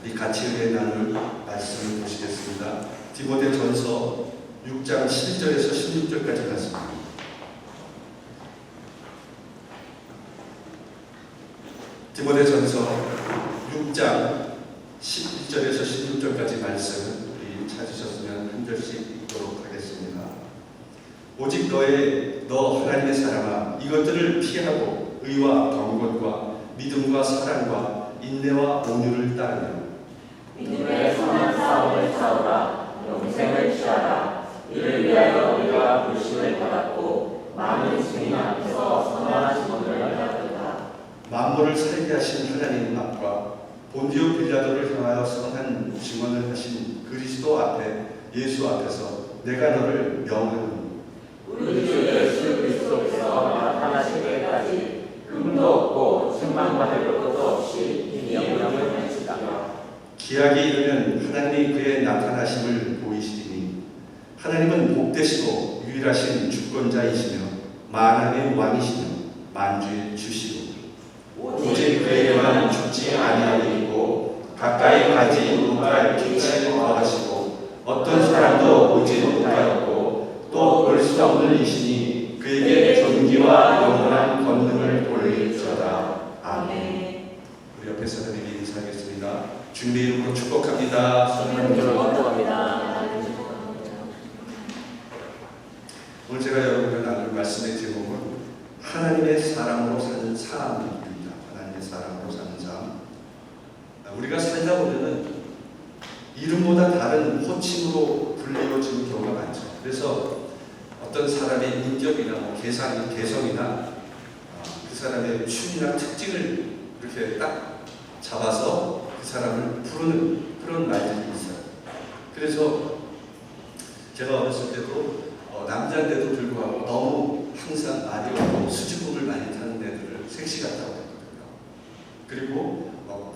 이 같이 은혜 나눌 말씀을 보시겠습니다. 디모데전서 6장 11절에서 16절까지 말씀입니다. 디모데전서 6장 11절에서 16절까지 말씀 우리 찾으셨으면 한 절씩 읽도록 하겠습니다. 오직 너 하나님의 사람아, 이것들을 피하고 의와 경건과 믿음과 사랑과 인내와 온유를 따르며 믿음의 선한 싸움을 싸우라. 영생을 취하라. 이를 위하여 우리가 불신을 받았고 많은 증인 앞에서 선한 증언을 받았다. 만물을 살게 하신 하나님 앞과 본디오 빌라도를 향하여 선한 증언을 하신 그리스도 앞에 예수 앞에서 내가 너를 명하노니 우리 주 예수 그리스도께서 나타나실 때까지 흠도 없고 책망받을 것도 없이 영영을 하시다. 기약이 이르면 하나님이 그의 나타나심을 보이시리니 하나님은 복되시고 유일하신 주권자이시며 만왕의 왕이시며 만주의 주시고 오직 그에게만 죽지 아니하리고 가까이 가지 못할 빛을 거하시고 어떤 사람도 보지 못하였고 또 볼 수 없는 이시니 그에게 존귀와 영원한 권능을 돌릴지어다. 아멘. 우리 옆에 사람에게 인사하겠습니다. 주님의 이름으로 축복합니다. 축복합니다. 오늘 제가 여러분과 나눌 말씀의 제목은 하나님의 사람으로 사는 삶입니다. 하나님의 사람으로 사는 삶. 우리가 살다 보면은 이름보다 다른 호칭으로 불리워지는 경우가 많죠. 그래서 어떤 사람의 인격이나 개성이나 그 사람의 취미나 특징을 이렇게 딱 잡아서 그 사람을 부르는 그런 말들이 있어요. 그래서 제가 어렸을 때도 남자인데도 불구하고 너무 항상 말이 없고 수줍음을 많이 타는 애들을 섹시 같다고 했거든요. 그리고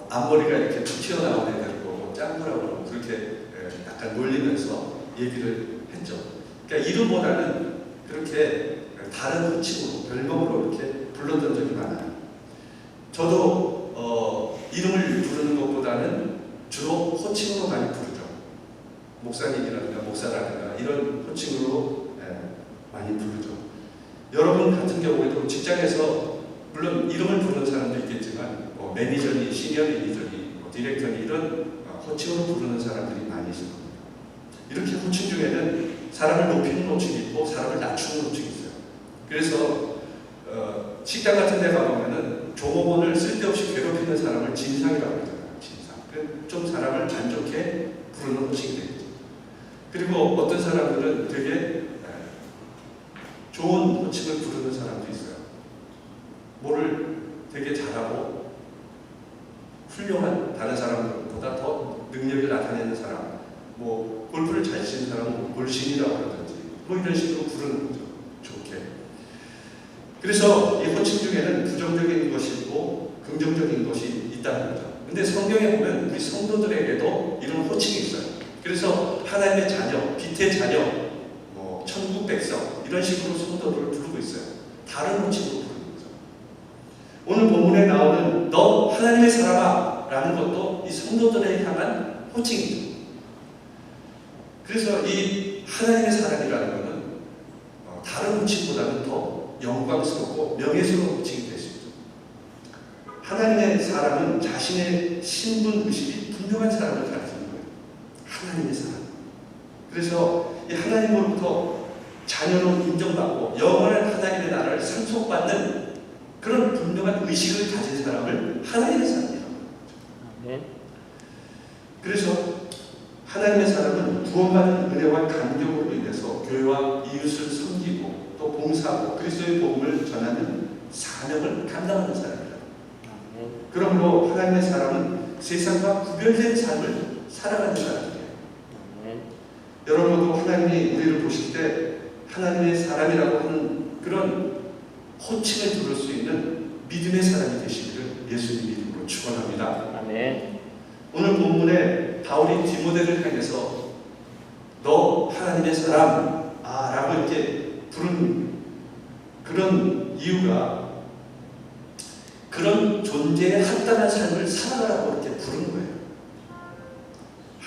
앞머리가 이렇게 툭 튀어나온 애들을 보고 짱구라고 그렇게 약간 놀리면서 얘기를 했죠. 그러니까 이름보다는 그렇게 다른 호칭으로 별명으로 이렇게 불렀던 적이 많아요. 저도 이름을 부르는 것보다는 주로 호칭으로 많이 부르죠. 목사님이라든가 목사라든가 이런 호칭으로 많이 부르죠. 여러분 같은 경우에도 직장에서 물론 이름을 부르는 사람도 있겠지만 매니저니, 시니어 매니저니, 디렉터니 이런 호칭으로 부르는 사람들이 많이 있을 겁니다. 이렇게 호칭 중에는 사람을 높이는 호칭이 있고 사람을 낮추는 호칭이 있어요. 그래서 식당 같은 데 가보면은 종업원을 쓸데없이 괴롭히는 사람을 진상이라고 하잖아요. 진상. 좀 사람을 안 좋게 부르는 호칭이 되겠죠. 그리고 어떤 사람들은 되게 좋은 호칭을 부르는 사람도 있어요. 뭐를 되게 잘하고 훌륭한 다른 사람들보다 더 능력을 나타내는 사람, 뭐 골프를 잘 치는 사람은 골신이라고 하든지 뭐 이런 식으로 부르는 거죠. 좋게. 그래서 이 호칭 중에는 부정적인 것이 있고 긍정적인 것이 있다는 거죠. 근데 성경에 보면 우리 성도들에게도 이런 호칭이 있어요. 그래서 하나님의 자녀, 빛의 자녀, 뭐 천국 백성 이런 식으로 성도들을 부르고 있어요. 다른 호칭으로 부르는 거죠. 오늘 본문에 나오는 너 하나님의 사람아 라는 것도 이 성도들에 향한 호칭이죠. 그래서 이 하나님의 사람이라는 것은 다른 호칭보다는 더 영광스럽고 명예스러운 호칭이 될 수 있죠. 하나님의 사람은 자신의 신분 의식이 분명한 사람을 가리키는 거예요. 하나님의 사람. 그래서 이 하나님으로부터 자녀로 인정받고 영원한 하나님의 나라를 상속받는 그런 분명한 의식을 가진 사람을 하나님의 사람이라고 합니다. 그래서 하나님의 사람은 구원받은 은혜와 감격으로 인해서 교회와 이웃을 섬기고 또 봉사하고 그리스도의 복음을 전하는 사명을 감당하는 사람이다. 그러므로 하나님의 사람은 세상과 구별된 삶을 살아가는 사람이에요. 여러분도 하나님이 우리를 보실 때 하나님의 사람이라고 하는 그런 호칭을 들을 수 있는 믿음의 사람이 되시기를 예수님 이름으로 축원합니다. 아멘. 오늘 본문에 바울이 디모데를 향해서 너 하나님의 사람 라고 이렇게 부른 그런 이유가 그런 존재의 합당한 삶을 살아가라고 이렇게 부른 거예요.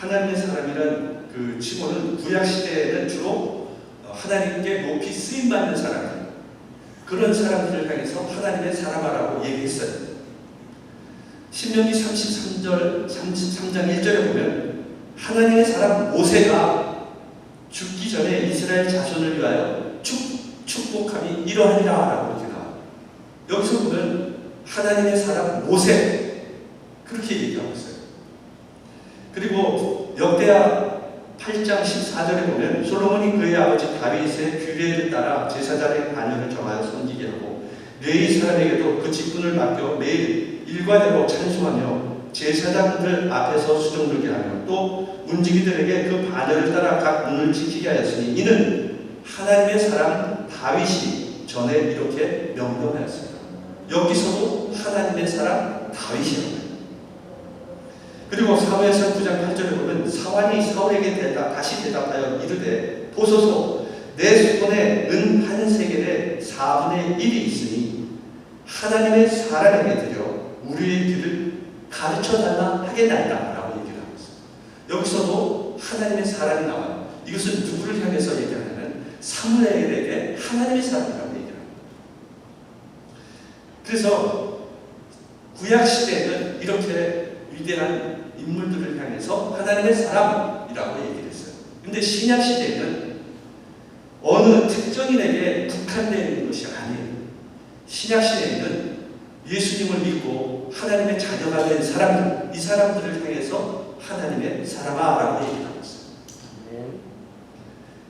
하나님의 사람이란 그 칭호는 구약 시대에는 주로 하나님께 높이 쓰임 받는 사람들, 그런 사람들을 향해서 하나님의 사람아라고 얘기했어요. 신명기 33장 1절에 보면 하나님의 사람 모세가 죽기 전에 이스라엘 자손을 위하여 축복함이 이러하니라 라고 이렇게 나와요. 여기서 보면 하나님의 사람 모세 그렇게 얘기하고 있어요. 그리고 역대하 8장 14절에 보면 솔로몬이 그의 아버지 다윗의 규례를 따라 제사장의 반열을 정하여 섬기게 하고 레위 사람에게도 그 직분을 맡겨 매일 일과대로 찬송하며 제사장들 앞에서 수종 들게 하며 또 문지기들에게 그 반열을 따라 각 문을 지키게 하였으니 이는 하나님의 사람 다윗이 전에 이렇게 명령하였습니다. 여기서도 하나님의 사람 다윗이라고 해요. 그리고 사무엘상 9장 8절에 보면 사환이 사울에게 다시 대답하여 이르되 보소서 내 손에 은 한 세겔의 4분의 1이 있으니 하나님의 사람에게 드려 우리의 길을 가르쳐달라 하겠나이다 라고 얘기를 하고 있어요. 여기서도 하나님의 사람이 나와요. 이것은 누구를 향해서 얘기하냐면 사무엘에게 하나님의 사람이라고 얘기를 합니다. 그래서 구약시대에는 이렇게 위대한 인물들을 향해서 하나님의 사람이라고 얘기를 했어요. 근데 신약시대에는 어느 특정인에게 국한되어 있는 것이 아니에요. 신약시대에는 예수님을 믿고 하나님의 자녀가 된 사람들, 이 사람들을 향해서 하나님의 사람아라고 얘기하고 있어요.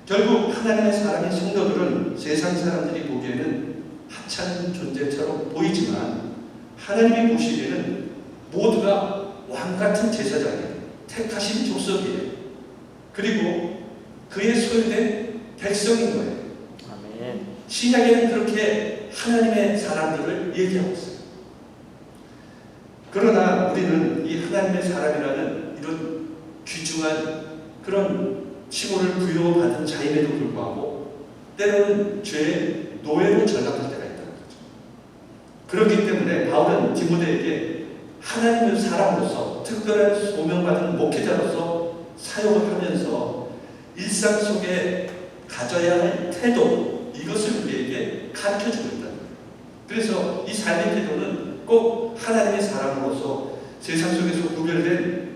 결국 하나님의 사람인 성도들은 세상 사람들이 보기에는 하찮은 존재처럼 보이지만 하나님이 보시기에는 모두가 왕같은 제사장이에요. 택하신 족속이에요. 그리고 그의 소유된 백성인 거예요. 아멘. 신약에는 그렇게 하나님의 사람들을 얘기하고 있어요. 그러나 우리는 이 하나님의 사람이라는 이런 귀중한 그런 칭호를 부여받은 자임에도 불구하고 때로는 죄의 노예로 전락할 때가 있다는 거죠. 그렇기 때문에 바울은 디모데에게 하나님의 사람으로서 특별한 소명받은 목회자로서 사역을 하면서 일상 속에 가져야 할 태도, 이것을 우리에게 가르쳐주고 있다는 거예요. 그래서 이 삶의 태도는 꼭 하나님의 사람으로서 세상 속에서 구별된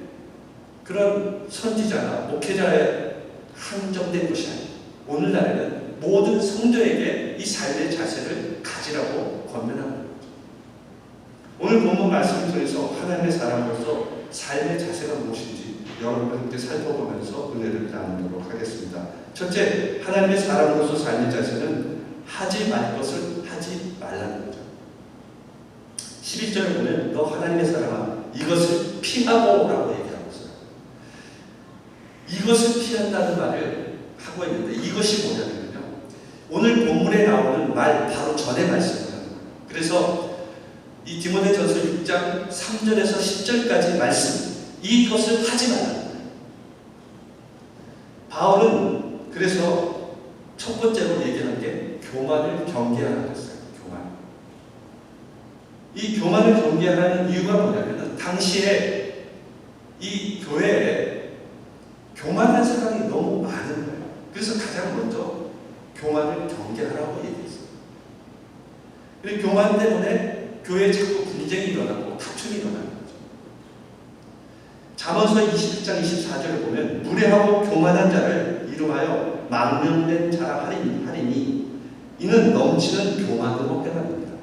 그런 선지자나 목회자에 한정된 것이 아니에요. 오늘날에는 모든 성도에게 이 삶의 자세를 가지라고 권면하는 거죠. 오늘 본문 말씀을 통해서 하나님의 사람으로서 삶의 자세가 무엇인지 여러분과 함께 살펴보면서 은혜를 나누도록 하겠습니다. 첫째, 하나님의 사람으로서 삶의 자세는 하지 말 것을 하지 말라는 거죠. 11절에 보면 너 하나님의 사람아 이것을 피하고 라고 얘기하고 있어요. 이것을 피한다는 말을 하고 있는데 이것이 뭐냐면요, 오늘 본문에 나오는 말 바로 전에 말씀을 하는 거예요. 그래서 이 디모데전서 6장 3절에서 10절까지 말씀, 이것을 하지 말라는 거예요. 바울은 그래서 첫 번째로 얘기하는 게 교만을 경계하라고 했어요. 교만. 이 교만을 경계하는 이유가 뭐냐면 당시에 이 교회에 교만한 사람이 너무 많은 거예요. 그래서 가장 먼저 교만을 경계하라고 얘기했어요. 그리고 교만 때문에 교회에 자꾸 분쟁이 일어나고 다툼이 일어나는 거죠. 잠언서 21장 24절을 보면 무례하고 교만한 자를 이름하여 망령된 자라 하리니 이는 넘치는 교만으로 해답니다.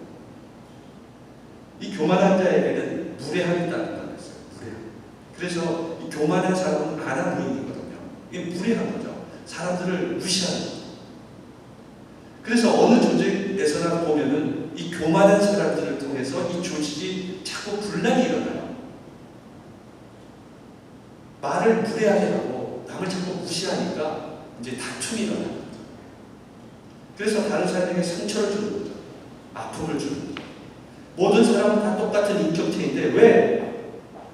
이 교만한 자에게는 무례함이 있다는 거였어요. 무례함. 그래서 이 교만한 사람은 안한 부인이거든요. 이게 무례한 거죠. 사람들을 무시하는 거죠. 그래서 어느 조직에서나 보면은 이 교만한 사람들을 통해서 이 조직이 자꾸 분란이 일어나요. 말을 무례하게 하고 남을 자꾸 무시하니까 이제 다툼이 일어나는 거죠. 그래서 다른 사람에게 상처를 주는 거죠. 아픔을 주는 거죠. 모든 사람은 다 똑같은 인격체인데 왜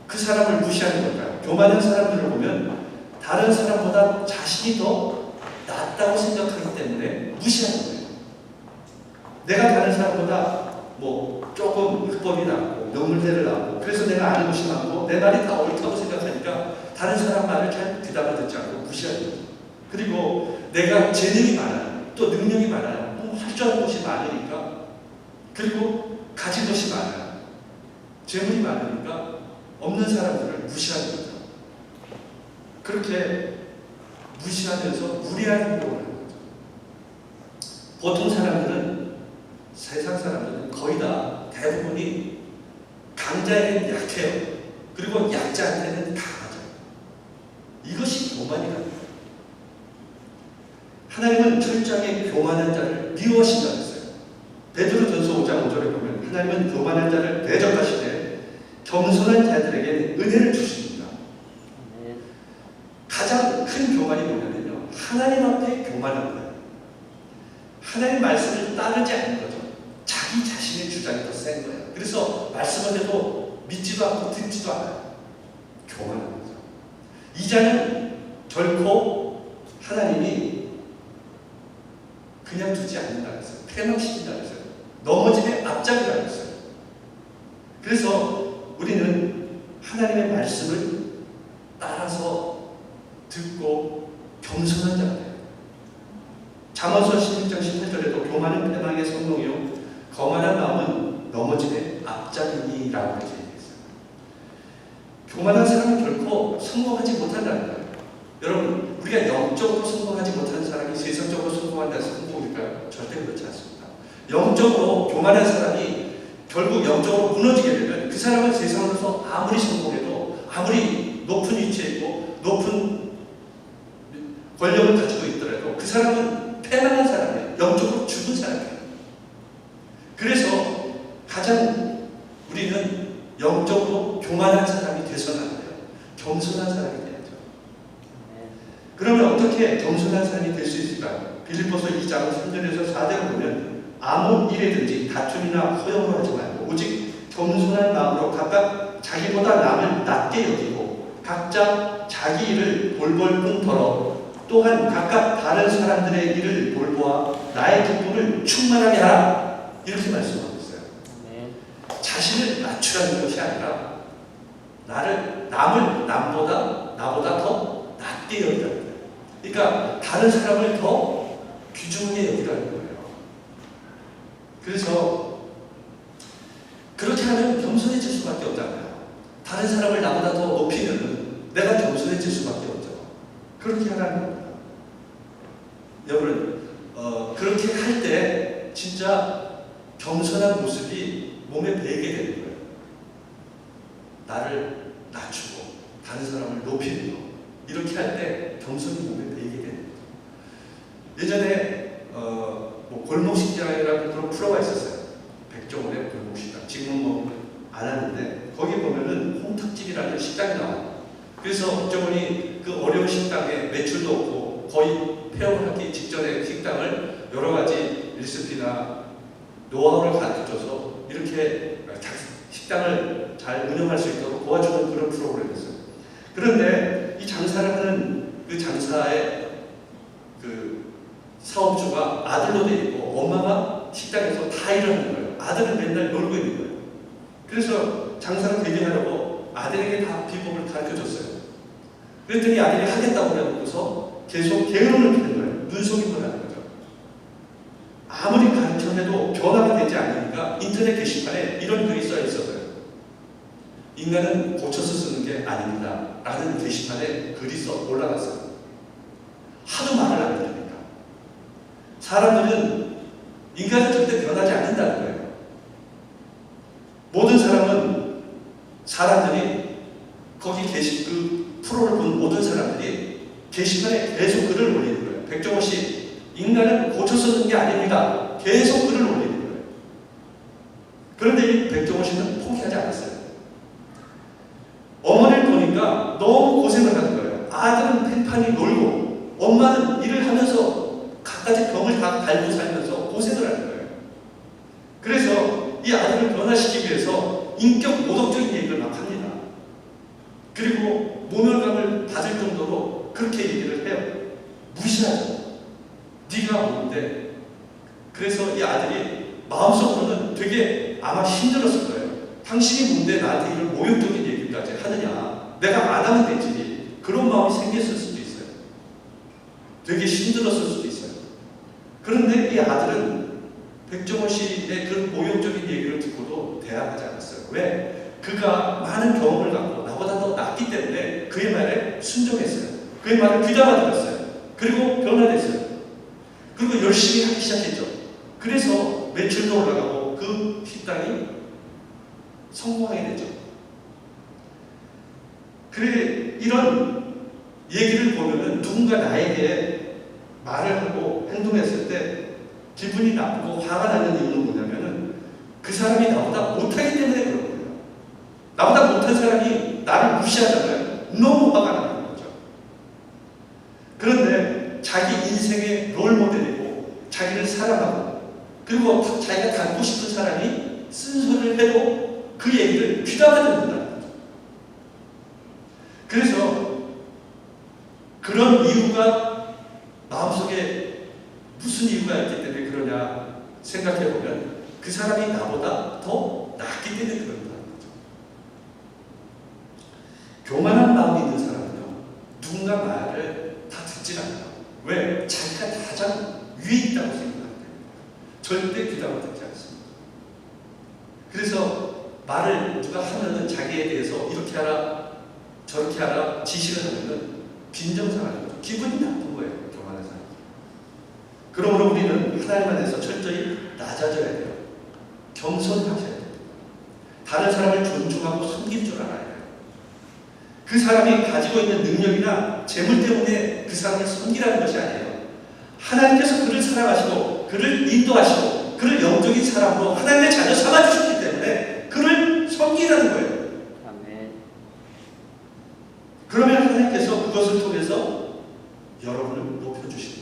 그 사람을 무시하는 걸까요? 교만한 사람들을 보면 다른 사람보다 자신이 더 낫다고 생각하기 때문에 무시하는 거예요. 내가 다른 사람보다 뭐 조금 흑법이 나고 명물대를 나고 그래서 내가 아는 것이 많고 내 말이 다 옳다고 생각하니까 다른 사람 말을 대답을 듣지 않고 무시하는 거죠. 그리고 내가 재능이 많아요. 또 능력이 많아요. 또 할 줄 아는 것이 많으니까. 그리고 가진 것이 많아요. 재물이 많으니까 없는 사람들을 무시하는 거죠. 그렇게 무시하면서 무리한 행동을 하는 거죠. 보통 사람들은, 세상 사람들은 거의 다 대부분이 강자에게는 약해요. 그리고 약자한테는 강하죠. 이것이 교만이라는 거예요. 하나님은 철저하게 교만한 자를 미워하신다고 했어요. 베드로전서 5장 5절에 보면 하나님은 교만한 자를 대적하시되 겸손한 자들에게 은혜를 주십니다. 가장 큰 교만이 뭐냐면요, 하나님 앞에 교만한 거예요. 하나님 말씀을 따르지 않는 거죠. 자기 자신의 주장이 더 센 거예요. 그래서 말씀을 해도 믿지도 않고 듣지도 않아요. 교만한 거죠. 이 자는 결코 하나님이 그냥 두지 않는다고 했어요. 패망시킨다고 했어요. 넘어짐의 앞장이라고 했어요. 그래서 우리는 하나님의 말씀을 따라서 듣고 겸손한 자가 돼요. 잠언서 16장 18절에도 교만은 패망의 성공이요 거만한 마음은 넘어짐의 앞장이니라고 이렇게 얘기했어요. 교만한 사람은 결코 성공하지 못한다는 거예요. 여러분, 우리가 영적으로 성공하지 못하는 사람이 세상적으로 성공한다고 해서 성공일까요? 절대 그렇지 않습니다. 영적으로 교만한 사람이 결국 영적으로 무너지게 되면 그 사람은 세상에서 아무리 성공해도, 아무리 높은 위치에 있고 높은 권력을 가지고 있더라도 그 사람은 패망한 사람이에요. 영적으로 죽은 사람이에요. 그래서 가장 우리는 영적으로 교만한 사람이 되서는 안 돼요. 겸손한 사람이 돼야죠. 그러면 어떻게 겸손한 사람이 될 수 있을까요? 빌립보서 2장 3절에서 4절을 보면 아무 일에든지 다툼이나 허용을 하지 말고 오직 겸손한 마음으로 각각 자기보다 남을 낮게 여기고 각자 자기 일을 볼볼 뿐더러 또한 각각 다른 사람들의 일을 볼보아 나의 기쁨을 충만하게 하라. 이렇게 말씀하고 있어요. 자신을 낮추라는 것이 아니라 남을 나보다 더 낮게 여기라는 거예요. 그러니까 다른 사람을 더 귀중하게 여기라는 거예요. 그래서 그렇게 하면 겸손해질 수밖에 없잖아요. 다른 사람을 나보다 더 높이면 내가 겸손해질 수밖에 없죠. 그렇게 하라는 겁니다. 여러분, 그렇게 할 때 진짜 겸손한 모습이 몸에 배이게 되는 거예요. 나를 낮추고 다른 사람을 높이는 거. 이렇게 할 때 겸손이 몸에 배이게 되는 거죠. 예전에 골목식당이라는 그런 프로가 있었어요. 백종원의 골목식당. 지금은 안 하는데 거기 보면은 홍탁집이라는 식당이 나와요. 그래서 백종원이 그 어려운 식당에 매출도 없고 거의 폐업하기 직전에 식당을 여러 가지 리시피나 노하우를 가르쳐줘서 이렇게 식당을 잘 운영할 수 있도록 도와주는 그런 프로그램이었어요. 그런데 이 장사를 하는 그 장사의 그 사업주가 아들로 돼 있고 엄마가 식당에서 다 일을 하는 거예요. 아들은 맨날 놀고 있는 거예요. 그래서 장사를 되게 하려고 아들에게 다 비법을 가르쳐줬어요. 그랬더니 아들이 하겠다고 해놓고서 계속 게으름을 피는 거예요. 눈속임을 하는 거죠. 아무리 가르쳐내도 변화가 되지 않으니까 인터넷 게시판에 이런 글이 써 있었어요. 인간은 고쳐서 쓰는 게 아닙니다. 라는 게시판에 글이 써 올라갔어요. 하도 말을 안 들으니까. 사람들은 인간은 절대 변하지 않는다는 거예요. 모든 사람들이 거기 그 프로를 본 모든 사람들이 게시판에 계속 글을 올리는 거예요. 백종원 씨, 인간은 고쳐서 쓰는 게 아닙니다. 계속 글을 올리는 거예요. 그런데 이 백종원 씨는 포기하지 않았어요. 어머니를 보니까 너무 고생을 하는 거예요. 아들은 팽판이 놀고 엄마는 일을 하면서 갖가지 병을 다 달고 살면서 고생을 하는 거예요. 그래서 이 아들을 변화시키기 위해서 인격 모독적인 얘기를 막 합니다. 그리고 모멸감을 받을 정도로 그렇게 얘기를 해요. 무시하죠. 네가 뭔데? 그래서 이 아들이 마음속으로는 되게 아마 힘들었을 거예요. 당신이 뭔데 나한테 이런 모욕적인 얘기까지 하느냐? 내가 안 하면 되지. 그런 마음이 생겼을 수도 있어요. 되게 힘들었을 수도 있어요. 그런데 이 아들은 백종원 씨의 그 모욕적인 얘기를 듣고도 대답하지 않았어요. 왜? 그가 많은 경험을 갖고 나보다 더 낫기 때문에 그의 말에 순종했어요. 그의 말을 귀담아 들었어요. 그리고 변화됐어요. 그리고 열심히 하기 시작했죠. 그래서 매출도 올라가고 그 식당이 성공하게 되죠. 그래, 이런 얘기를 보면은 누군가 나에게 말을 하고 행동했을 때 기분이 나쁘고 화가 나는 이유는 뭐냐면은 그 사람이 나보다 못하기 때문에 그런 거예요. 나보다 못한 사람이 나를 무시하잖아요. 너무 화가 나는 거죠. 그런데 자기 인생의 롤모델이고 자기를 사랑하고 그리고 자기가 닮고 싶은 사람이 쓴소리를 해도 그 얘기를 귀담아 듣는다는 거죠. 그래서 그런 이유가 마음속에 무슨 이유가 있기 때문에 그러냐 생각해보면 그 사람이 나보다 더 낫기 때문에 그런다는 거죠. 교만한 마음이 있는 사람은요, 누군가 말을 다 듣질 않아요. 왜? 자기가 가장 위에 있다고 생각하기 때문에 절대 귀담아 듣지 않습니다. 그래서 말을 누가 하면은 자기에 대해서 이렇게 하라 저렇게 하라 지시를 하면은 빈정상하는 거죠. 기분이 나쁜 거예요. 교만한 사람. 그러므로 우리는 하나님 안에서 철저히 낮아져야 돼요. 겸손하셔야 돼요. 다른 사람을 존중하고 섬길 줄 알아야 돼요. 그 사람이 가지고 있는 능력이나 재물 때문에 그 사람을 섬기라는 것이 아니에요. 하나님께서 그를 사랑하시고 그를 인도하시고 그를 영적인 사람으로 하나님의 자녀 삼아주셨기 때문에 그를 섬기라는 거예요. 아멘. 그러면 하나님께서 그것을 통해서 여러분을 높여주십니다.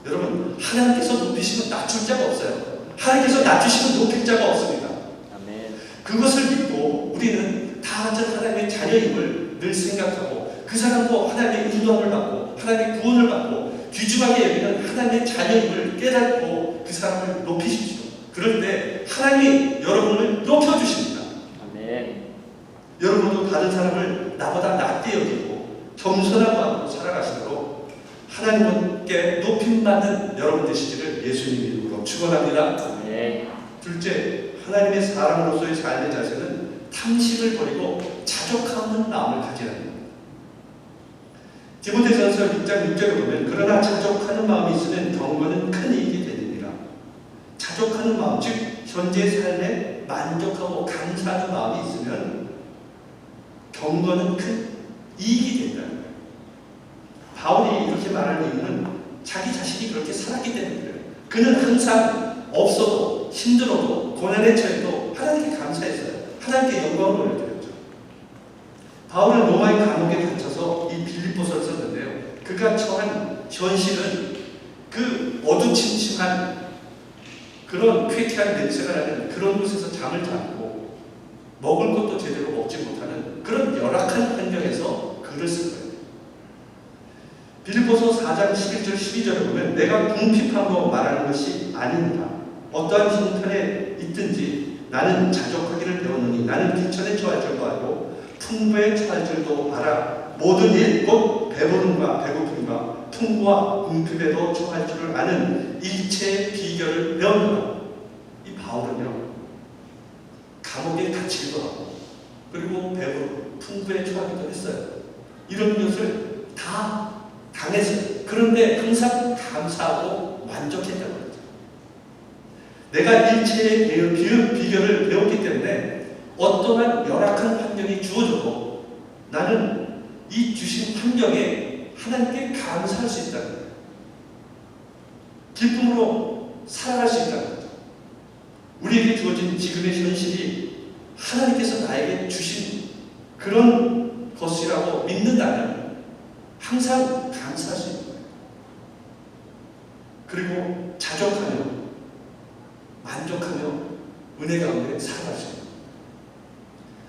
여러분, 하나님께서 높이시면 낮출 자가 없어요. 하나님께서 낮추시면 높일 자가 없습니다. 아멘. 그것을 믿고 우리는 다 같은 하나님의 자녀임을 늘 생각하고 그 사람도 하나님의 인도함을 받고 하나님의 구원을 받고 귀중하게 여기는 하나님의 자녀임을 깨닫고 그 사람을 높이십시오. 그럴 때 하나님이 여러분을 높여주십니다. 아멘. 여러분도 다른 사람을 나보다 낮게 여기고 겸손한 마음으로 살아가시도록 하나님께 높임받는 여러분 되시기를 예수님 이름으로 축원합니다. 아멘. 둘째, 하나님의 사람으로서의 삶의 자세는 탐심을 버리고 자족하는 마음을 가지라는 겁니다. 디모데전서 6장 6절에 보면 그러나 자족하는 마음이 있으면 경건은 큰 이익이 되느니라. 자족하는 마음, 즉 현재 삶에 만족하고 감사하는 마음이 있으면 경건은 큰 이익이 된다는 거예요. 바울이 이렇게 말하는 이유는 자기 자신이 그렇게 살았기 때문에 그래요. 그는 항상 없어도 힘들어도 고난에 처해도 하나님께 감사했어요. 하나님께 영광을 올려드렸죠. 바울은 로마의 감옥에 갇혀서 이 빌립보서를 썼는데요. 그가 처한 현실은 그 어두침침한 그런 쾌쾌한 냄새가 나는 그런 곳에서 잠을 자고 먹을 것도 제대로 먹지 못하는 그런 열악한 환경에서 글을 쓴 거예요. 빌립보서 4장 11절 12절에 보면 내가 궁핍함으로 말하는 것이 아닙니다. 어떠한 형편에 있든지 나는 자족하기를 배웠느니 나는 비천에 처할 줄도 알고 풍부에 처할 줄도 알아. 모든 일 곧 배부름과 배고픔과 풍부와 궁핍에도 처할 줄을 아는 일체의 비결을 배웠노라. 이 바울은요, 감옥에 갇히기도 하고 그리고 배부름, 풍부에 처하기도 했어요. 이런 것을 다 당했어요. 그런데 항상 감사하고 만족했다고 그러죠. 내가 일체의 비결을 배웠기 때문에 어떠한 열악한 환경이 주어져도 나는 이 주신 환경에 하나님께 감사할 수 있다는 거예요. 기쁨으로 살아갈 수 있다는 거죠. 우리에게 주어진 지금의 현실이 하나님께서 나에게 주신 그런 것이라고 믿는다면 항상 감사할 수 있는 거예요. 그리고 자족하며 만족하며 은혜 가운데 살아갈 수 있는 거예요.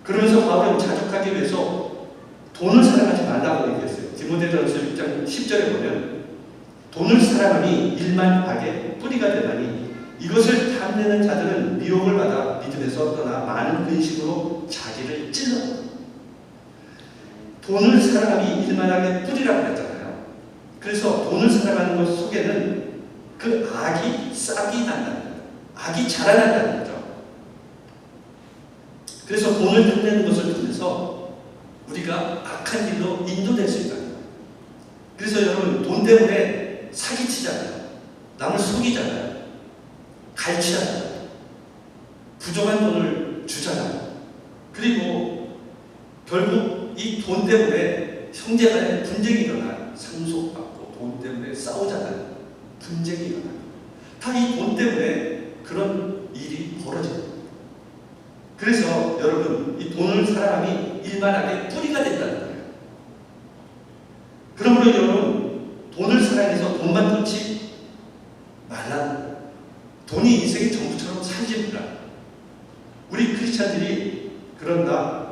그러면서 바울은 자족하기 위해서 돈을 사랑하지 말라고 얘기했어요. 디모데전서 6장 10절에 보면 돈을 사랑함이 일만 악의 뿌리가 되나니 이것을 탐내는 자들은 미혹을 받아 믿음에서 떠나 많은 근심으로 자기를 찔러 돈을 사랑함이 일만하게 뿌리라고 했잖아요. 그래서 돈을 사랑하는 것 속에는 그 악이 싹이 난다는 거예요. 악이 자라난다는 거죠. 그래서 돈을 탐내는 것을 통해서 우리가 악한 길로 인도될 수 있다는 거예요. 그래서 여러분, 돈 때문에 사기치잖아요. 남을 속이잖아요. 갈취하잖아요. 부족한 돈을 주잖아요. 그리고 결국 이 돈 때문에 형제간에 분쟁이 일어나요. 상속받고 돈 때문에 싸우잖아요. 분쟁이 일어나요. 다 이 돈 때문에 그런 일이 벌어져요. 그래서 여러분, 이 돈을 사랑함이 일만하게 뿌리가 된다는 거예요. 그러므로 여러분, 돈을 사랑해서 돈만 쫓지 말라는 거예요. 돈이 인생의 전부처럼 살지 말라. 우리 크리스찬들이 그런다.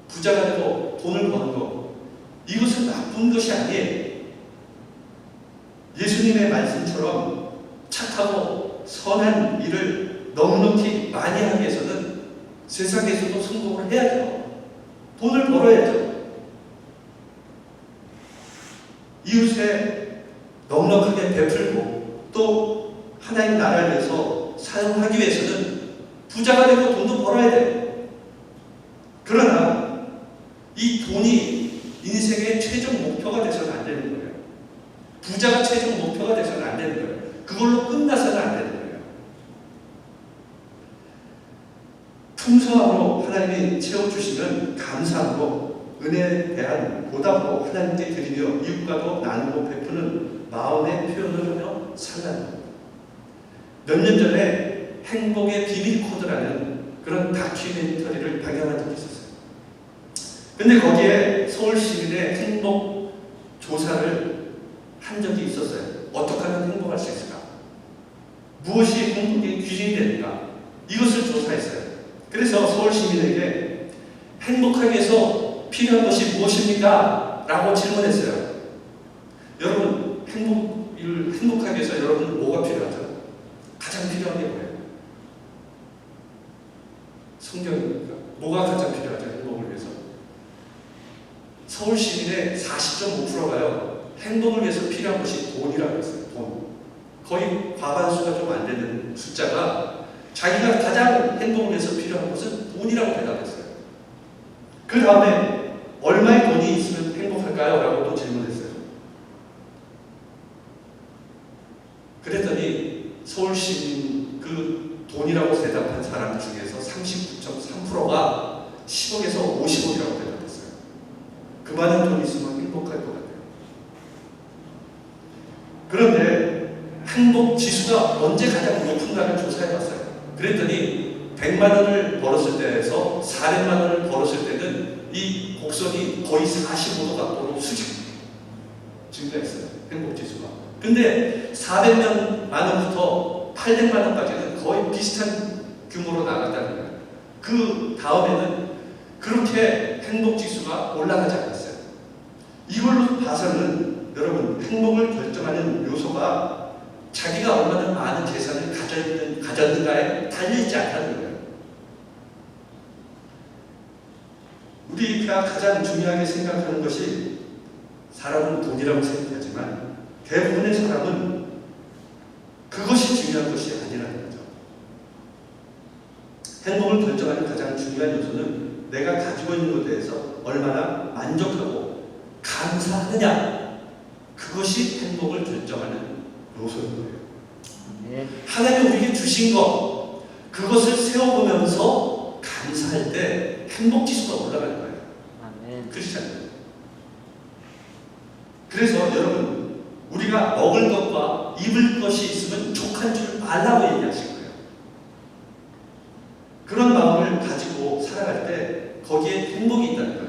부자가 되고 돈을 버는 것, 이것은 나쁜 것이 아니에요. 예수님의 말씀처럼 착하고 선한 일을 넉넉히 많이 하기 위해서는 세상에서도 성공을 해야죠. 돈을 벌어야죠. 이웃에 넉넉하게 베풀고 또 하나님 나라를 위해서 사용하기 위해서는 부자가 되고 돈도 벌어야 돼요. 그러나 이 돈이 인생의 최종 목표가 돼서는 안 되는 거예요. 부자가 최종 목표가 돼서는 안 되는 거예요. 그걸로 끝나서는 안 되는 거예요. 풍성함으로 하나님이 채워주시면 감사함으로 은혜에 대한 보답으로 하나님께 드리며 이웃과도 나누고 베푸는 마음의 표현을 하며 살라는 겁니다. 몇 년 전에 행복의 비밀 코드라는 그런 다큐멘터리를 발견한 적이 있었어요. 근데 거기에 서울 시민의 행복 조사를 한 적이 있었어요. 어떻게 하면 행복할 수 있을까? 무엇이 행복의 기준이 될까? 이것을 조사했어요. 그래서 서울 시민에게 행복하기 위해서 필요한 것이 무엇입니까? 라고 질문했어요. 여러분, 행복하기 위해서 여러분 뭐가 필요하죠? 가장 필요한 게 뭐예요? 성경입니까? 뭐가 가장 필요하죠? 행복을 위해서? 서울 시민의 40.5%가요. 행복을 위해서 필요한 것이 돈이라고 했어요. 돈. 거의 과반수가 좀 안 되는 숫자가 자기가 가장 행복을 위해서 필요한 것은 돈이라고 대답했어요. 그 다음에 얼마의 돈이 있으면 행복할까요? 라고 또 질문했어요. 그랬더니 서울 시민 그 돈이라고 대답한 사람 중에서 39.3%가 10억에서 50억이라고 대답했어요. 그 많은 돈이 있으면 행복할 것 같아요. 그런데 행복 지수가 언제 가장 높은가를 조사해봤어요. 그랬더니 100만 원을 벌었을 때에서 400만 원을 벌었을 때는 이 곡선이 거의 45도 각도로 증가했어요. 행복 지수가. 근데 400만 원부터 800만 원까지는 거의 비슷한 규모로 나갔다는 거예요. 그 다음에는 그렇게 행복 지수가 올라가지 않았어요. 이걸로 봐서는 여러분, 행복을 결정하는 요소가 자기가 얼마나 많은 재산을 가졌는가에 달려있지 않다는 거예요. 우리가 가장 중요하게 생각하는 것이, 사람은 돈이라고 생각하지만 대부분의 사람은 그것이 중요한 것이 아니라는 거죠. 행복을 결정하는 가장 중요한 요소는 내가 가지고 있는 것에 대해서 얼마나 만족하고 감사하느냐, 그것이 행복을 결정하는 요소인 거예요. 하나님이 우리에게 주신 것, 그것을 세워보면서 감사할 때 행복지수가 올라가는 거예요. 크리스찬들. 그래서 여러분, 우리가 먹을 것과 입을 것이 있으면 족한 줄 알라고 얘기하신 거예요. 그런 마음을 가지고 살아갈 때 거기에 행복이 있다는 거예요.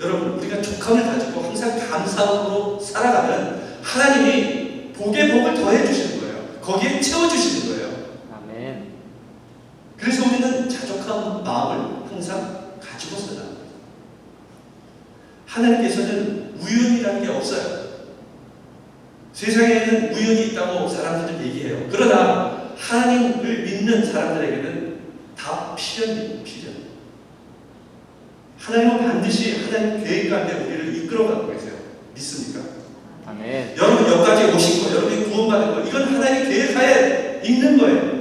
여러분, 우리가 족함을 가지고 항상 감사함으로 살아가면 하나님이 복의 복을 더해 주시는 거예요. 거기에 채워주시는 거예요. 아멘. 그래서 우리는 자족한 마음을 항상 가지고 살아야 합니다. 하나님께서는 우연이라는 게 없어요. 세상에는 우연이 있다고 사람들은 얘기해요. 그러나 하나님을 믿는 사람들에게는 다 필연이에요. 필연. 하나님은 반드시 하나님 계획 가운데 우리를 이끌어가고 계세요. 믿습니까? 아멘. 여러분 여기까지 오신 거, 여러분이 구원받은 거, 이건 하나님 계획하에 있는 거예요.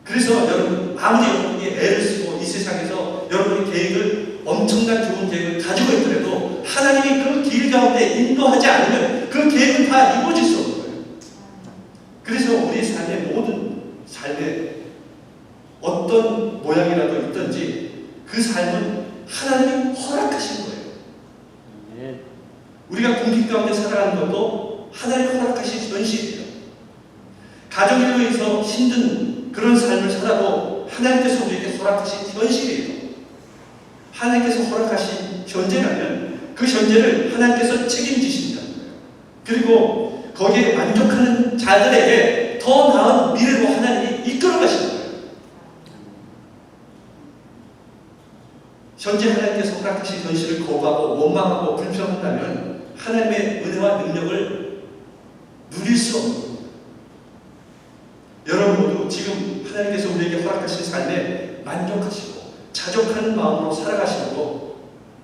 그래서 여러분 아무리 여러분이 애를 쓰고 이 세상에서 여러분의 계획을 엄청난 좋은 계획을 가지고 있더라도 하나님이 그 길 가운데 인도하지 않으면 그 계획은 다 이루어질 수 없는 거예요. 그래서 우리 삶의 모든 삶에 어떤 모양이라도 있든지 그 삶은 하나님이 허락하신 거예요. 아멘. 우리가 궁핍 가운데 살아가는 것도 하나님이 허락하신 현실이에요. 가정일로 해서 힘든 그런 삶을 살아도 하나님께서 우리에게 허락하신 현실이에요. 하나님께서 허락하신 현재라면 그 현재를 하나님께서 책임지신다는 거예요. 그리고 거기에 만족하는 자들에게 더 나은 미래로 하나님이 이끌어 가시는 거예요. 현재 하나님께서 허락하신 현실을 거부하고 원망하고 불평한다면 하나님의 은혜와 능력을 누릴 수 없는 겁니다. 여러분 모두 지금 하나님께서 우리에게 허락하신 삶에 만족하시고 자족하는 마음으로 살아가시고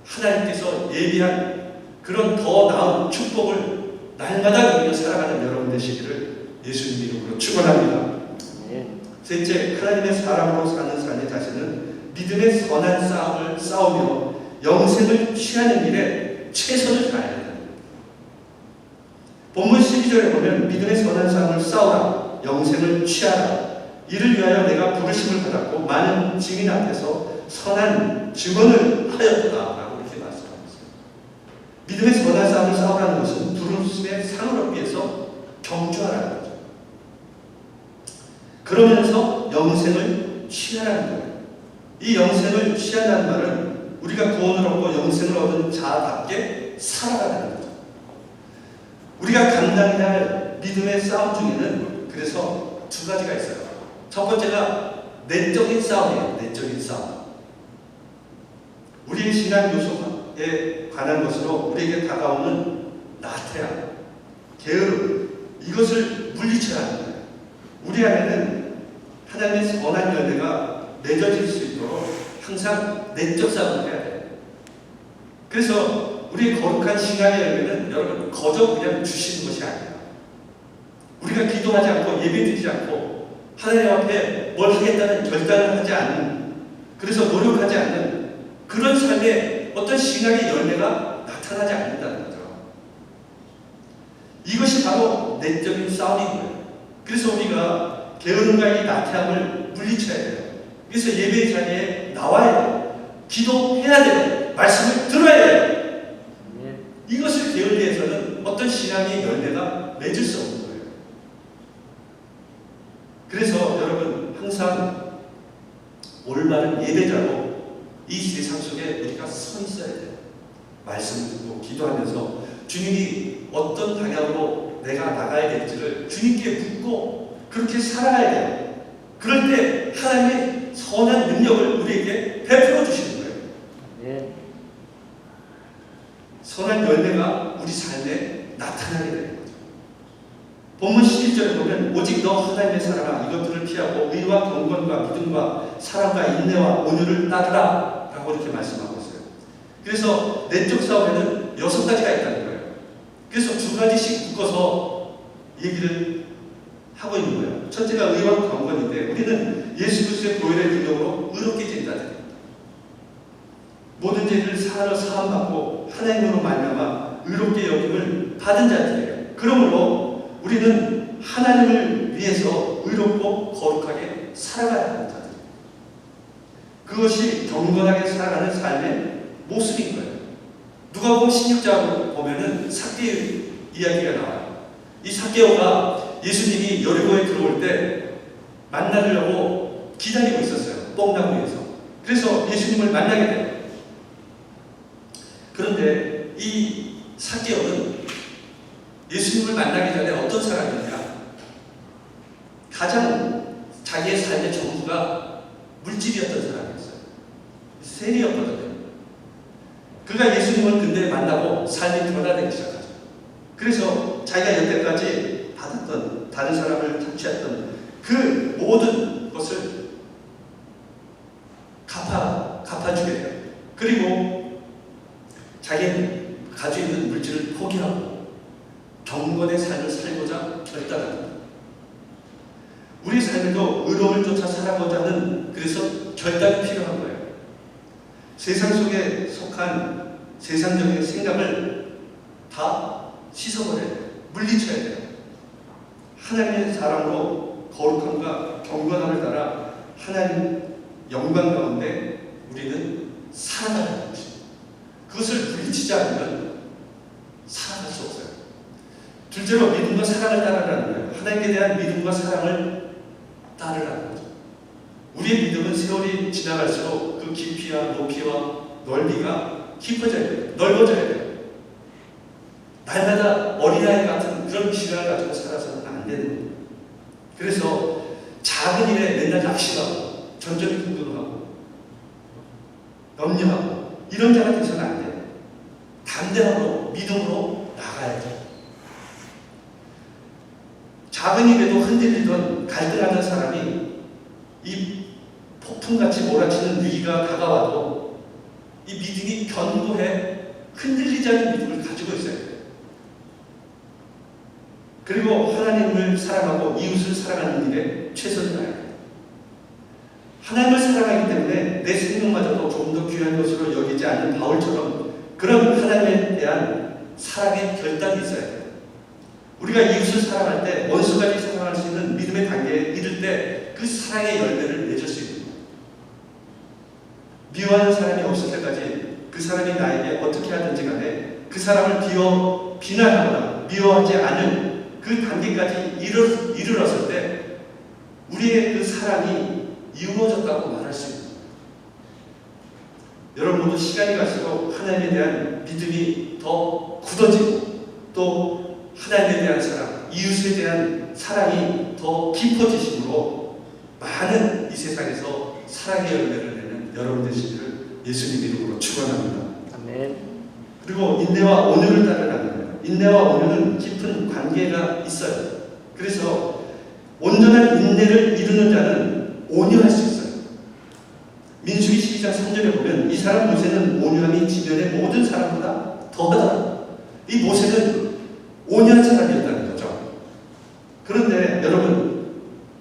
하나님께서 예비한 그런 더 나은 축복을 날마다 누리며 살아가는 여러분 되시기를 예수님 이름으로 축원합니다. 셋째, 하나님의 사람으로 사는 삶의 자세는 믿음의 선한 싸움을 싸우며 영생을 취하는 일에 최선을 다해야 합니다. 본문 12절에 보면 믿음의 선한 싸움을 싸우라, 영생을 취하라, 이를 위하여 내가 부르심을 받았고 많은 증인 앞에서 선한 증언을 하였다 라고 이렇게 말씀하고 있어요. 믿음의 선한 싸움을 싸우라는 것은 부르심의 상을 얻기 위해서 경주하라는 거죠. 그러면서 영생을 취하라는 거예요. 이 영생을 취한다는 말은 우리가 구원을 얻고 영생을 얻은 자답게 살아가는 거죠. 우리가 감당해야 할 믿음의 싸움 중에는 그래서 두 가지가 있어요. 첫 번째가 내적인 싸움이에요. 내적인 싸움. 우리의 신앙 요소에 관한 것으로 우리에게 다가오는 나태함, 게으름, 이것을 물리쳐야 하는 거예요. 우리 안에는 하나님의 선한 열매가 맺어질 수 있도록 항상 내적 싸움을 해야 돼요. 그래서 우리의 거룩한 신앙의 열매는 여러분 거저 그냥 주시는 것이 아니에요. 우리가 기도하지 않고 예배드리지 않고 하나님 앞에 뭘 하겠다는 결단을 하지 않는, 그래서 노력하지 않는 그런 삶에 어떤 신앙의 열매가 나타나지 않는다는 거죠. 이것이 바로 내적인 싸움인 거예요. 그래서 우리가 게으름과 이 나태함을 물리쳐야 돼요. 그래서 예배 자리에 나와야 돼요. 기도해야 돼요. 말씀을 들어야 돼요. 이것을 게을리해서는 어떤 신앙의 열매가 맺을 수 없는 거예요. 그래서 여러분 항상 올바른 예배자로 이 세상 속에 우리가 서 있어야 돼요. 말씀을 듣고 기도하면서 주님이 어떤 방향으로 내가 나가야 될지를 주님께 묻고 그렇게 살아가야 돼요. 그럴 때 하나님의 선한 능력을 우리에게 베풀어 주시는 거예요. 선한 열매가 우리 삶에 나타나게 되는 거죠. 본문 11절에 보면 오직 너 하나님의 사랑아 이것들을 피하고 의와 경건과 믿음과 사랑과 인내와 온유를 따르라 라고 이렇게 말씀하고 있어요. 그래서 내적 싸움에는 6가지가 있다는 거예요. 그래서 2가지씩 묶어서 얘기를 하고 있는 거예요. 첫째가 의와 경건인데 우리는 예수 그리스도의 보혈의 능력으로 의롭게 된다는 거예요. 모든 죄를 사함받고 하나님으로 말미암아 의롭게 여김을 받은 자들이에요. 그러므로 우리는 하나님을 위해서 의롭고 거룩하게 살아가야 하는 자들. 그것이 경건하게 살아가는 삶의 모습인 거예요. 누가복음 16장을 보면은 삭개오 이야기가 나와요. 이 삭개오가 예수님이 여리고에 들어올 때 만나려고 기다리고 있었어요. 뽕나무에서. 그래서 예수님을 만나게 돼요. 그런데 이 삭개오는 예수님을 만나기 전에 어떤 사람이냐? 가장 자기의 삶의 전부가 물질이었던 사람이었어요. 세리였거든요. 그가 예수님을 근데 만나고 삶이 변화되기 시작하죠. 그래서 자기가 여태까지 받았던 다른 사람을 착취했던 그 모든 것을 갚아 그리고 자기는 가지고 있는 물질을 포기하고 경건의 삶을 살고자 결단합니다. 우리 삶에도 의로움을 쫓아 살아가고자 하는 그래서 결단이 필요한 거예요. 세상 속에 속한 세상적인 생각을 다 씻어버려야 돼요. 물리쳐야 돼요. 하나님의 사랑으로 거룩함과 경건함을 따라 하나님 영광 가운데 우리는 살아가는 것입니다. 그것을 물리치지 않으면 살아갈 수 없어요. 둘째로 믿음과 사랑을 따르라는 거예요. 하나님께 대한 믿음과 사랑을 따르라는 거죠. 우리의 믿음은 세월이 지나갈수록 그 깊이와 높이와 넓이가 깊어져야 돼요. 넓어져야 돼요. 날마다 어린아이 같은 그런 시간을 가지고 살아서는 안 되는 거예요. 그래서 작은 일에 맨날 낙심하고 전전긍긍하고 염려하고 이런 자가 돼서는 안 돼요. 담대함으로 믿음으로 나가야죠. 작은 일에도 흔들리던 갈등하는 사람이 이 폭풍같이 몰아치는 위기가 다가와도 이 믿음이 견고해 흔들리지 않는 믿음을 가지고 있어야 돼요. 그리고 하나님을 사랑하고 이웃을 사랑하는 일에 최선을 다해야 돼요. 하나님을 사랑하기 때문에 내 생명마저도 조금 더 귀한 것으로 여기지 않는 바울처럼 그런 하나님에 대한 사랑의 결단이 있어야 돼요. 우리가 이웃을 사랑할 때 원수까지 사랑할 수 있는 믿음의 단계에 이를 때 그 사랑의 열매를 맺을 수 있는 거예요. 미워하는 사람이 없을 때까지 그 사람이 나에게 어떻게 하든지 간에 그 사람을 비난하거나 미워하지 않은 그 단계까지 이르렀을 때 우리의 그 사랑이 이루어졌다고 말할 수 있는 거예요. 여러분 모두 시간이 갈수록 하나님에 대한 믿음이 더 굳어지고 또 하나님에 대한 사랑, 이웃에 대한 사랑이 더 깊어지심으로 많은 이 세상에서 사랑의 열매를 내는 여러분 되시기를 예수님 이름으로 축원합니다. 아멘. 그리고 인내와 온유를 따르라는 거예요. 인내와 온유는 깊은 관계가 있어요. 그래서 온전한 인내를 이루는 자는 온유할 수 있어요. 민수기 12장 3절에 보면 이 사람 모세는 온유함이 지면의 모든 사람보다 더하다. 이 모세는 온유한 사람이었다는 거죠. 그런데 여러분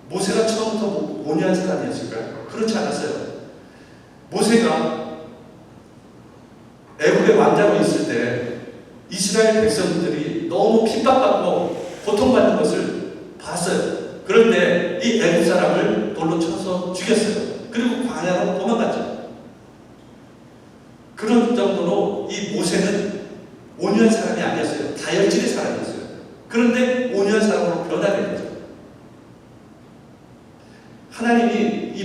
모세가 처음부터 온유한 사람이었을까요? 그렇지 않았어요. 모세가 애굽의 왕자로 있을 때 이스라엘 백성들이 너무 핍박받고 고통받는 것을 봤어요. 그런데 이 애굽 사람을 돌로 쳐서 죽였어요. 그리고 광야로 도망갔죠. 그런 정도로 이 모세는 온유한 사람이 아니었어요. 다혈질의 사람이었어요. 그런데 온유한 사람으로 변하게 되죠. 하나님이 이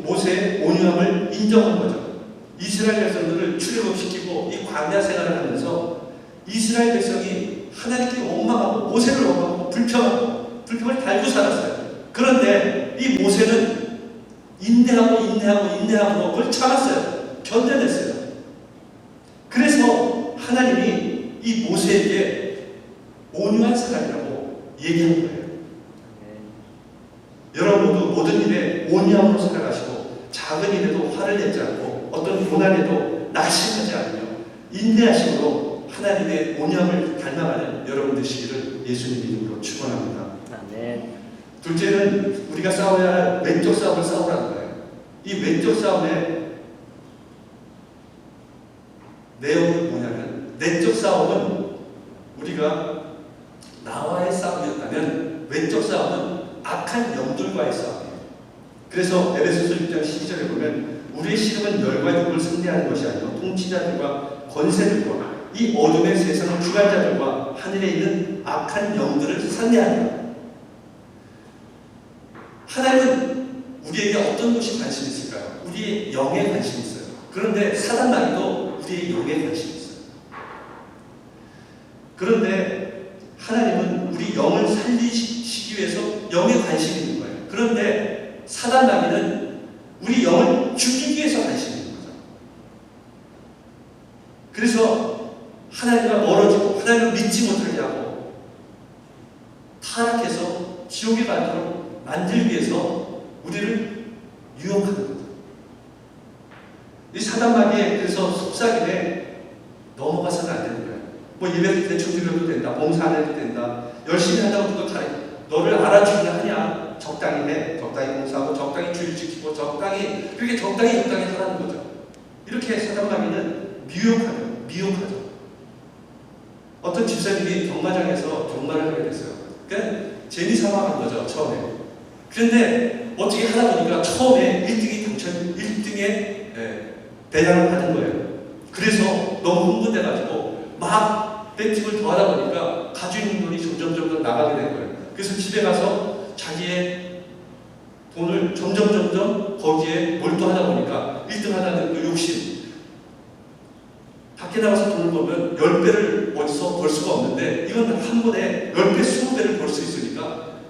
모세의 온유함을 인정한 거죠. 이스라엘 백성들을 출애굽시키고 이 광야 생활을 하면서 이스라엘 백성이 하나님께 원망하고 모세를 원망하고 불평을 달고 살았어요. 그런데 이 모세는 인내하고 그걸 참았어요. 견뎌냈어요. 그래서 하나님이 이 모세에게 온유한 사람이라고 얘기한 거예요. 여러분 모두 모든 일에 온유함으로 살아가시고 작은 일에도 화를 내지 않고 어떤 고난에도 낙심하지 않으며 인내하심으로 하나님의 온유함을 닮아가는 여러분 되시기를 예수님 이름으로 축원합니다. 아멘. 둘째는 우리가 싸워야 할 왼쪽 싸움을 싸우라는 거예요. 이 왼쪽 싸움의 내용은 뭐냐면 내적 싸움은 우리가 나와의 싸움이었다면 왼쪽 싸움은 악한 영들과의 싸움이에요. 그래서 에베소서 6장 12절에 보면 우리의 씨름은 열과 육을 승리하는 것이 아니라 통치자들과 권세들과 이 어둠의 세상 주관자들과 하늘에 있는 악한 영들을 상대한다. 하나님은 우리에게 어떤 것이 관심이 있을까요? 우리의 영에 관심이 있어요. 그런데 사단마귀도 우리의 영에 관심이 있어요. 그런데 하나님은 우리 영을 살리시기 위해서 영에 관심이 있는 거예요. 그런데 사단마귀는 우리 영을 죽이기 위해서 관심이 있는 거죠. 그래서 하나님과 멀어지고 하나님을 믿지 못하게 하고 타락해서 지옥에 가도록 만들기 위해서 우리를 유혹하는 거죠. 이 사단마귀에 그래서 속삭임에 넘어가서는 안 되는 거예요. 뭐 예배를 대충 드려도 된다, 봉사 안 해도 된다, 열심히 한다고 누가 가르쳐 너를 알아주기나 하냐? 적당히 해, 적당히 봉사하고 적당히 주일 지키고 적당히 그렇게 적당히 하라는 거죠. 이렇게 사단마귀는 미혹하죠. 어떤 집사님이 경마장에서 경마를 하게 됐어요. 그러니까 재미 삼아 한 거죠, 처음에. 그런데 어떻게 하다 보니까 처음에 1등에 대장을 받은 거예요. 그래서 너무 흥분돼가지고 막 배팅을 더 하다 보니까 가지고 있는 돈이 점점 나가게 된 거예요. 그래서 집에 가서 자기의 돈을 점점 거기에 몰두하다 보니까 1등 하다는 그 욕심. 밖에 나가서 돈을 벌면 10배를 어디서 벌 수가 없는데 이건 한 번에 10배, 20배를 벌 수 있으니까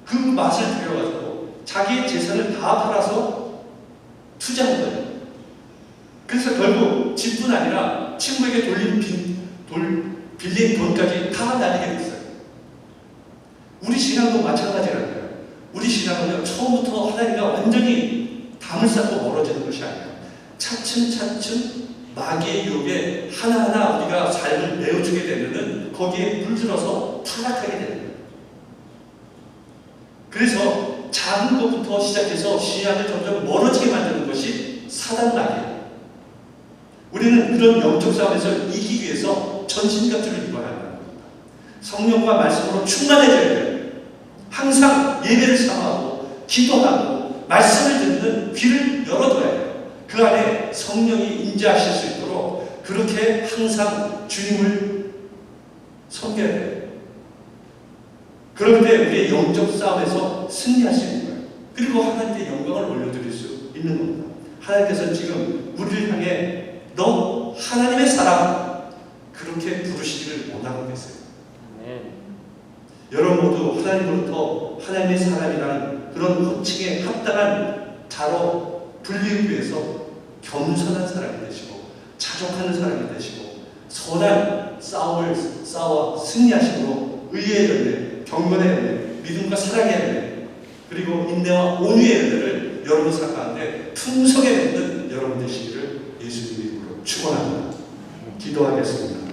그 맛을 들여가지고 자기의 재산을 다 팔아서 투자한 거예요. 그래서 결국 집뿐 아니라 친구에게 빌린 돈까지 다 날리게 됐어요. 우리 신앙도 마찬가지라는 거예요. 우리 신앙은요, 처음부터 하나님과 완전히 담을 쌓고 멀어지는 것이 아니에요. 차츰 마귀의 유혹에 하나하나 우리가 삶을 내어주게 되면은 거기에 물들어서 타락하게 되는 거예요. 그래서 작은 것부터 시작해서 신앙을 점점 멀어지게 만드는 것이 사단마귀예요. 우리는 그런 영적 싸움에서 이기기 위해서 전신갑주를 입어야 한다는 겁니다. 성령과 말씀으로 충만해져야 돼요. 항상 예배를 삼아하고 기도하고 말씀을 듣는 귀를 열어둬야 해요. 그 안에 성령이 임재하실 수 있도록 그렇게 항상 주님을 섬겨야 돼요. 그럴 때 우리의 영적 싸움에서 승리할 수 있는 거예요. 그리고 하나님께 영광을 올려드릴 수 있는 겁니다. 하나님께서 지금 우리를 향해 너 하나님의 사람 그렇게 부르시기를 원하고 계세요. 여러분 모두 하나님으로부터 하나님의 사람이라는 그런 호칭에 합당한 자로 불리기 위해서 겸손한 사람이 되시고 자족하는 사람이 되시고 선한 싸움을 싸워 승리하심으로 의의 열매, 경건의 열매, 믿음과 사랑의 열매, 그리고 인내와 온유의 열매를 여러분 삶 가운데 풍성히 맺는 여러분 되시기를 예수님 이름으로 축원합니다. 기도하겠습니다.